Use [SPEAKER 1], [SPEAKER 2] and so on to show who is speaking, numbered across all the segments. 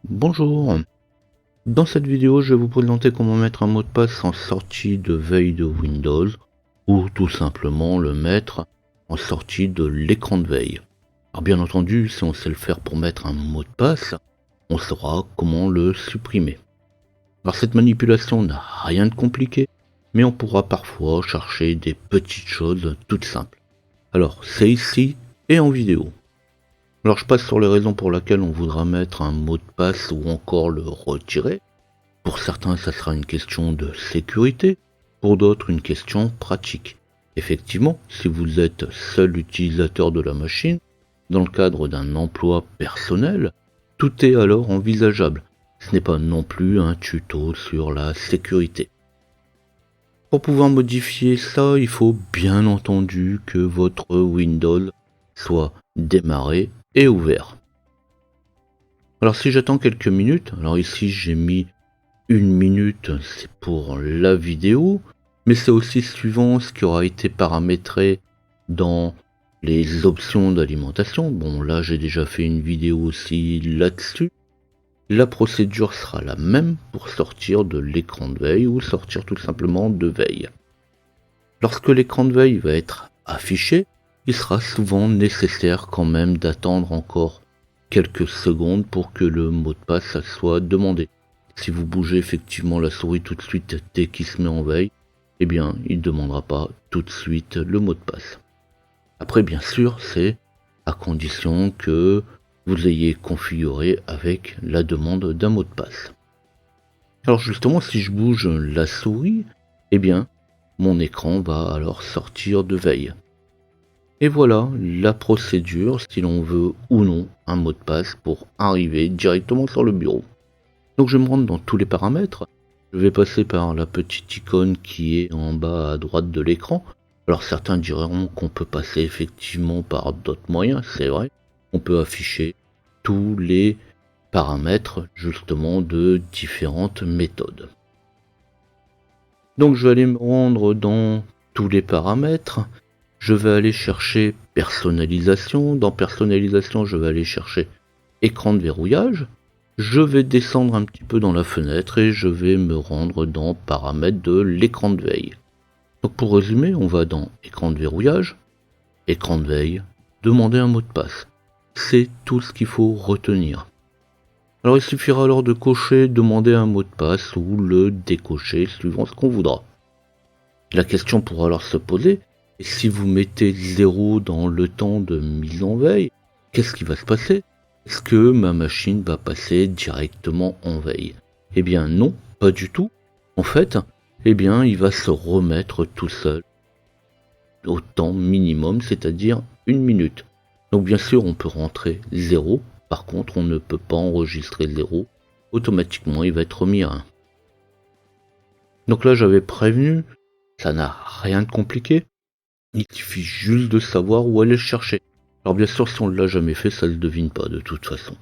[SPEAKER 1] Bonjour, dans cette vidéo je vais vous présenter comment mettre un mot de passe en sortie de veille de Windows ou tout simplement le mettre en sortie de l'écran de veille. Alors bien entendu, si on sait le faire pour mettre un mot de passe, on saura comment le supprimer. Alors cette manipulation n'a rien de compliqué, mais on pourra parfois chercher des petites choses toutes simples. Alors c'est ici et en vidéo. Alors je passe sur les raisons pour lesquelles on voudra mettre un mot de passe ou encore le retirer. Pour certains, ça sera une question de sécurité, pour d'autres une question pratique. Effectivement, si vous êtes seul utilisateur de la machine, dans le cadre d'un emploi personnel, tout est alors envisageable. Ce n'est pas non plus un tuto sur la sécurité. Pour pouvoir modifier ça, il faut bien entendu que votre Windows soit démarré et ouvert. Alors si j'attends quelques minutes, alors ici j'ai mis 1 minute, c'est pour la vidéo, mais c'est aussi suivant ce qui aura été paramétré dans les options d'alimentation. Bon là j'ai déjà fait une vidéo aussi là-dessus. La procédure sera la même pour sortir de l'écran de veille ou sortir tout simplement de veille. Lorsque l'écran de veille va être affiché, il sera souvent nécessaire quand même d'attendre encore quelques secondes pour que le mot de passe soit demandé. Si vous bougez effectivement la souris tout de suite dès qu'il se met en veille, eh bien il ne demandera pas tout de suite le mot de passe. Après bien sûr c'est à condition que vous ayez configuré avec la demande d'un mot de passe. Alors justement si je bouge la souris, eh bien mon écran va alors sortir de veille. Et voilà la procédure si l'on veut ou non un mot de passe pour arriver directement sur le bureau. Donc je vais me rendre dans tous les paramètres, je vais passer par la petite icône qui est en bas à droite de l'écran. Alors certains diront qu'on peut passer effectivement par d'autres moyens, c'est vrai. On peut afficher tous les paramètres justement de différentes méthodes. Donc je vais aller me rendre dans tous les paramètres. Je vais aller chercher personnalisation. Dans personnalisation, je vais aller chercher écran de verrouillage. Je vais descendre un petit peu dans la fenêtre et je vais me rendre dans paramètres de l'écran de veille. Donc pour résumer, on va dans écran de verrouillage, écran de veille, demander un mot de passe. C'est tout ce qu'il faut retenir. Alors il suffira alors de cocher demander un mot de passe ou le décocher suivant ce qu'on voudra. La question pourra alors se poser, et si vous mettez 0 dans le temps de mise en veille, qu'est-ce qui va se passer? Est-ce que ma machine va passer directement en veille? Eh bien non, pas du tout. En fait, eh bien il va se remettre tout seul au temps minimum, c'est-à-dire 1 minute. Donc bien sûr on peut rentrer 0, par contre on ne peut pas enregistrer 0. Automatiquement il va être remis à 1. Donc là j'avais prévenu, ça n'a rien de compliqué. Il suffit juste de savoir où aller le chercher. Alors bien sûr si on ne l'a jamais fait, ça ne se devine pas de toute façon.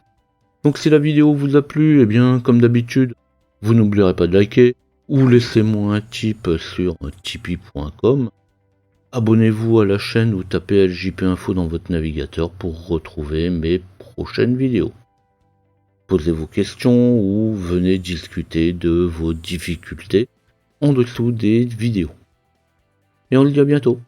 [SPEAKER 1] Donc si la vidéo vous a plu, eh bien comme d'habitude, vous n'oublierez pas de liker ou laissez-moi un tip sur tipeee.com. Abonnez-vous à la chaîne ou tapez LJP Info dans votre navigateur pour retrouver mes prochaines vidéos. Posez vos questions ou venez discuter de vos difficultés en dessous des vidéos. Et on se dit à bientôt.